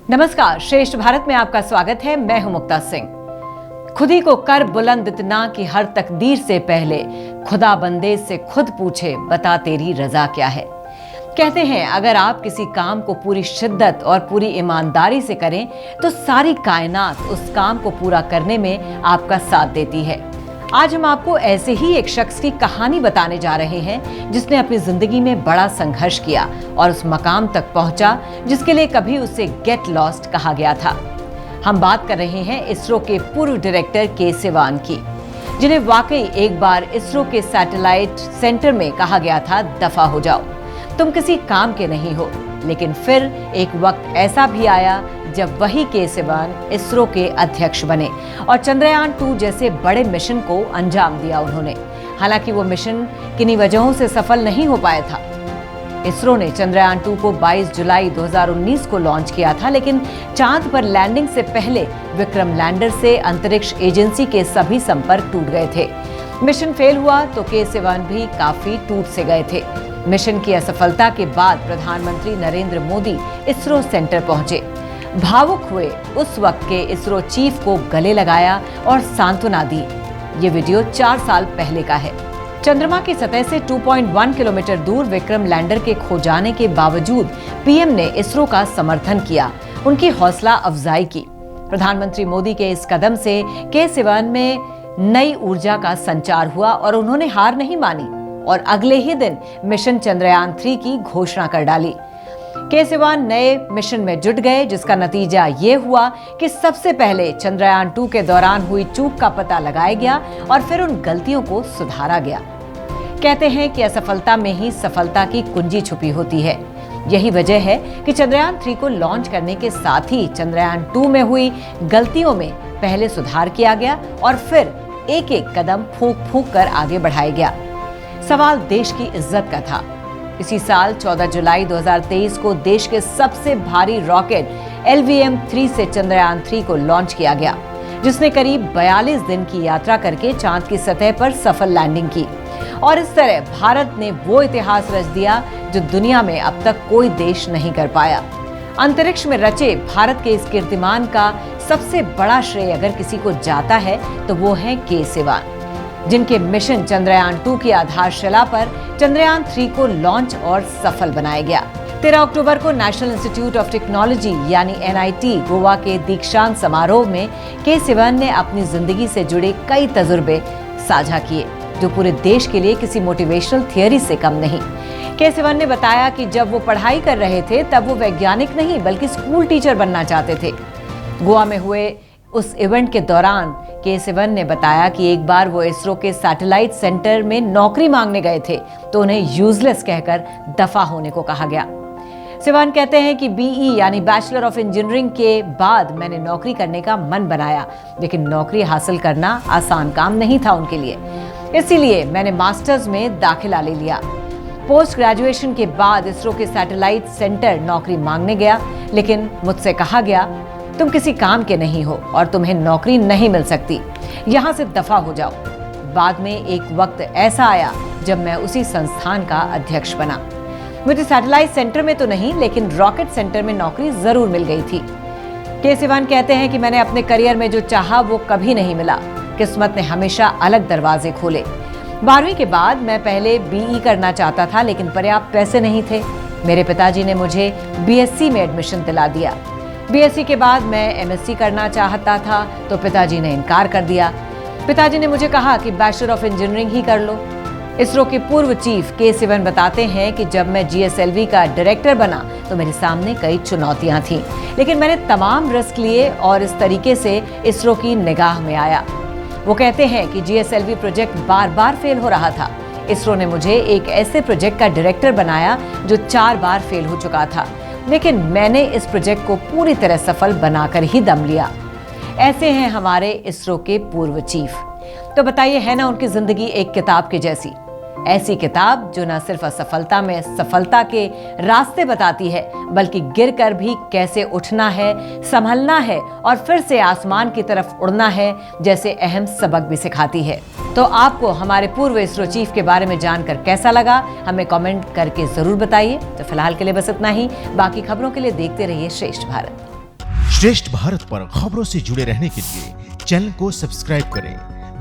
नमस्कार, श्रेष्ठ भारत में आपका स्वागत है। मैं हूं मुक्ता सिंह। खुद ही को कर बुलंद इतना कि हर तकदीर से पहले खुदा बंदे से खुद पूछे, बता तेरी रजा क्या है। कहते हैं अगर आप किसी काम को पूरी शिद्दत और पूरी ईमानदारी से करें तो सारी कायनात उस काम को पूरा करने में आपका साथ देती है। आज हम आपको ऐसे ही एक शख्स की कहानी बताने जा रहे हैं जिसने अपनी जिंदगी में बड़ा संघर्ष किया और उस मकाम तक पहुंचा जिसके लिए कभी उसे गेट लॉस्ट कहा गया था। हम बात कर रहे हैं इसरो के पूर्व डायरेक्टर के सिवान की, जिन्हें वाकई एक बार इसरो के सैटेलाइट सेंटर में कहा गया था, दफा हो जाओ, तुम किसी काम के नहीं हो। लेकिन फिर एक वक्त ऐसा भी आया जब वही के सिवान इसरो के अध्यक्ष बने और चंद्रयान 2 जैसे बड़े मिशन को अंजाम दिया उन्होंने। हालांकि वो मिशन किन्हीं वजहों से सफल नहीं हो पाया था। इसरो ने चंद्रयान 2 को 22 जुलाई 2019 को लॉन्च किया था, लेकिन चांद पर लैंडिंग से पहले विक्रम लैंडर से अंतरिक्ष एजेंसी के सभी संपर्क टूट गए थे। मिशन फेल हुआ तो के सिवान भी काफी टूट से गए थे। मिशन की असफलता के बाद प्रधानमंत्री नरेंद्र मोदी इसरो सेंटर पहुंचे। भावुक हुए उस वक्त के इसरो चीफ को गले लगाया और सांत्वना दी। ये वीडियो 4 साल पहले का है। चंद्रमा की सतह से 2.1 किलोमीटर दूर विक्रम लैंडर के खो जाने के बावजूद पीएम ने इसरो का समर्थन किया, उनकी हौसला अफजाई की। प्रधानमंत्री मोदी के इस कदम से के सिवान में नई ऊर्जा का संचार हुआ और उन्होंने हार नहीं मानी और अगले ही दिन मिशन चंद्रयान 3 की घोषणा कर डाली। के सिवान नए मिशन में जुट गए, जिसका नतीजा ये हुआ कि सबसे पहले चंद्रयान 2 के दौरान हुई चूक का पता लगाया गया और फिर उन गलतियों को सुधारा गया। कहते हैं कि असफलता में ही सफलता की कुंजी छुपी होती है। यही वजह है कि चंद्रयान 3 को लॉन्च करने के साथ ही चंद्रयान 2 में हुई गलतियों में पहले सुधार किया गया और फिर एक एक कदम फूंक फूंक कर आगे बढ़ाया गया। सवाल देश की इज्जत का था। इसी साल 14 जुलाई 2023 को देश के सबसे भारी रॉकेट LVM-3 से चंद्रयान 3 को लॉन्च किया गया, जिसने करीब 42 दिन की यात्रा करके चांद की सतह पर सफल लैंडिंग की। और इस तरह भारत ने वो इतिहास रच दिया जो दुनिया में अब तक कोई देश नहीं कर पाया। अंतरिक्ष में रचे भारत के इस कीर्तिमान का सबसे बड़ा श्रेय अगर किसी को जाता है तो वो है के सिवान, जिनके मिशन चंद्रयान 2 की आधारशिला पर चंद्रयान 3 को लॉन्च और सफल बनाया गया। 13 अक्टूबर को नेशनल इंस्टीट्यूट ऑफ टेक्नोलॉजी यानी NIT गोवा के दीक्षांत समारोह में के सिवान ने अपनी जिंदगी से जुड़े कई तजुर्बे साझा किए, जो पूरे देश के लिए किसी मोटिवेशनल थियरी से कम नहीं। के सिवान ने बताया कि जब वो पढ़ाई कर रहे थे तब वो वैज्ञानिक नहीं बल्कि स्कूल टीचर बनना चाहते थे। गोवा में हुए उस इवेंट के दौरान के सिवान ने बताया कि एक बार वो इसरो के सैटेलाइट सेंटर में नौकरी मांगने गए थे तो उन्हें यूजलेस कहकर दफा होने को कहा गया। सिवान कहते हैं कि BE यानी बैचलर ऑफ इंजीनियरिंग के बाद मैंने नौकरी करने का मन बनाया, लेकिन नौकरी हासिल करना आसान काम नहीं था उनके लिए, इसीलिए मैंने मास्टर्स में दाखिला ले लिया। पोस्ट ग्रेजुएशन के बाद इसरो के सैटेलाइट सेंटर नौकरी मांगने गया, लेकिन मुझसे कहा गया तुम किसी काम के नहीं हो और तुम्हें नौकरी नहीं मिल सकती, यहाँ से दफा हो जाओ। बाद में एक वक्त ऐसा आया जब मैं उसी संस्थान का अध्यक्ष बना। मुझे सैटेलाइट सेंटर में तो नहीं लेकिन रॉकेट सेंटर में नौकरी जरूर मिल गई थी। के सिवान कहते हैं कि मैंने अपने करियर में जो चाहा वो कभी नहीं मिला, किस्मत ने हमेशा अलग दरवाजे खोले। 12वीं के बाद मैं पहले BE करना चाहता था, लेकिन पर्याप्त पैसे नहीं थे। मेरे पिताजी ने मुझे BSc में एडमिशन दिला दिया। BSc के बाद मैं MSc करना चाहता था तो पिताजी ने इनकार कर दिया। पिताजी ने मुझे कहा कि बैचलर ऑफ इंजीनियरिंग ही कर लो। इसरो के पूर्व चीफ के सिवान बताते हैं कि जब मैं GSLV का डायरेक्टर बना तो मेरे सामने कई चुनौतियां थीं, लेकिन मैंने तमाम रिस्क लिए और इस तरीके से इसरो की निगाह में आया। वो कहते हैं कि GSLV प्रोजेक्ट बार बार फेल हो रहा था। इसरो ने मुझे एक ऐसे प्रोजेक्ट का डायरेक्टर बनाया जो 4 बार फेल हो चुका था, लेकिन मैंने इस प्रोजेक्ट को पूरी तरह सफल बनाकर ही दम लिया। ऐसे हैं हमारे इसरो के पूर्व चीफ। तो बताइए, है ना उनकी जिंदगी एक किताब की जैसी? ऐसी किताब जो न सिर्फ असफलता में सफलता के रास्ते बताती है, बल्कि गिरकर भी कैसे उठना है, संभलना है और फिर से आसमान की तरफ उड़ना है जैसे अहम सबक भी सिखाती है। तो आपको हमारे पूर्व इसरो चीफ के बारे में जानकर कैसा लगा, हमें कमेंट करके जरूर बताइए। तो फिलहाल के लिए बस इतना ही। बाकी खबरों के लिए देखते रहिए श्रेष्ठ भारत। श्रेष्ठ भारत पर खबरों से जुड़े रहने के लिए चैनल को सब्सक्राइब करें,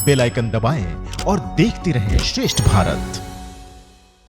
बेल आइकन दबाएं और देखते रहें श्रेष्ठ भारत।